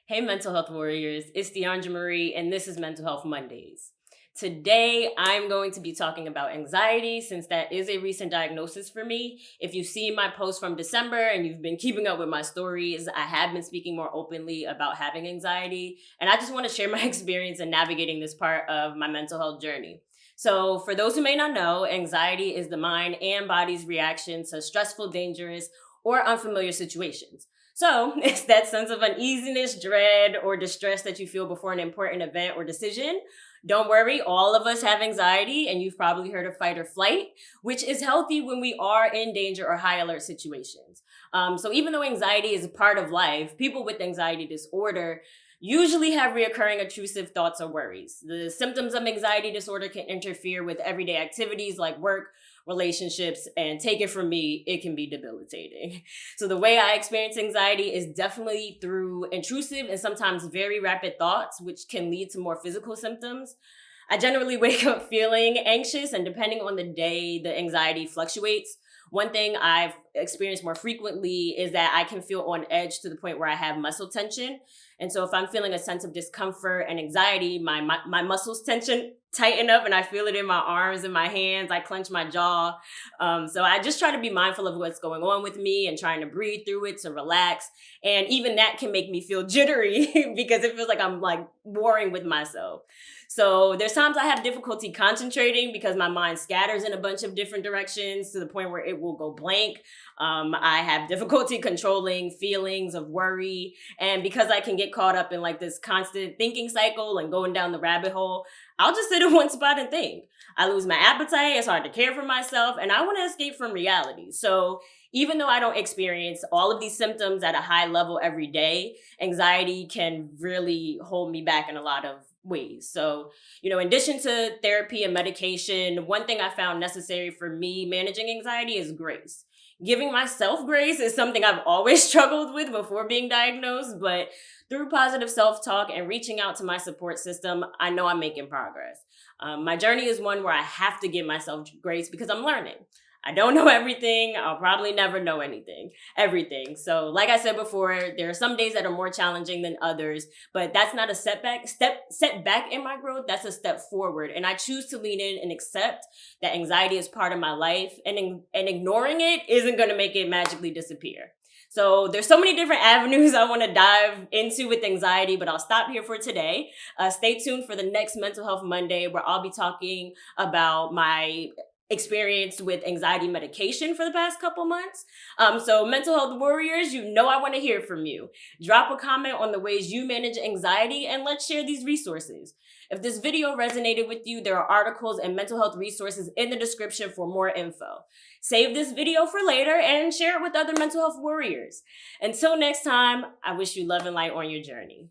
Hey, mental health warriors, it's Deandra Marie, and this is Mental Health Mondays. Today, I'm going to be talking about anxiety since that is a recent diagnosis for me. If you've seen my post from December and you've been keeping up with my stories, I have been speaking more openly about having anxiety, and I just want to share my experience in navigating this part of my mental health journey. So, for those who may not know, anxiety is the mind and body's reaction to stressful, dangerous, or unfamiliar situations. So it's that sense of uneasiness, dread, or distress that you feel before an important event or decision. Don't worry, all of us have anxiety, and you've probably heard of fight or flight, which is healthy when we are in danger or high alert situations. So even though anxiety is a part of life, people with anxiety disorder usually have reoccurring intrusive thoughts or worries. The symptoms of anxiety disorder can interfere with everyday activities like work, relationships, and take it from me, it can be debilitating. So the way I experience anxiety is definitely through intrusive and sometimes very rapid thoughts, which can lead to more physical symptoms. I generally wake up feeling anxious, and depending on the day, the anxiety fluctuates. One thing I've experienced more frequently is that I can feel on edge to the point where I have muscle tension. And so if I'm feeling a sense of discomfort and anxiety, my muscles tension tighten up and I feel it in my arms and my hands. I clench my jaw. So I just try to be mindful of what's going on with me and trying to breathe through it to relax. And even that can make me feel jittery because it feels like I'm like warring with myself. So there's times I have difficulty concentrating because my mind scatters in a bunch of different directions to the point where it will go blank. I have difficulty controlling feelings of worry. And because I can get caught up in like this constant thinking cycle and going down the rabbit hole, I'll just sit in one spot and think. I lose my appetite. It's hard to care for myself, and I want to escape from reality. So even though I don't experience all of these symptoms at a high level every day, anxiety can really hold me back in a lot of ways. So, in addition to therapy and medication, one thing I found necessary for me managing anxiety is grace. Giving myself grace is something I've always struggled with before being diagnosed, but through positive self-talk and reaching out to my support system, I know I'm making progress. My journey is one where I have to give myself grace because I'm learning. I don't know everything. I'll probably never know everything. So like I said before, there are some days that are more challenging than others, but that's not a setback in my growth. That's a step forward. And I choose to lean in and accept that anxiety is part of my life, and ignoring it isn't going to make it magically disappear. So there's so many different avenues I want to dive into with anxiety, but I'll stop here for today. Stay tuned for the next Mental Health Monday, where I'll be talking about my experience with anxiety medication for the past couple months. So mental health warriors, I want to hear from you. Drop a comment on the ways you manage anxiety, and let's share these resources. If this video resonated with you, there are articles and mental health resources in the description for more info. Save this video for later and share it with other mental health warriors. Until next time, I wish you love and light on your journey.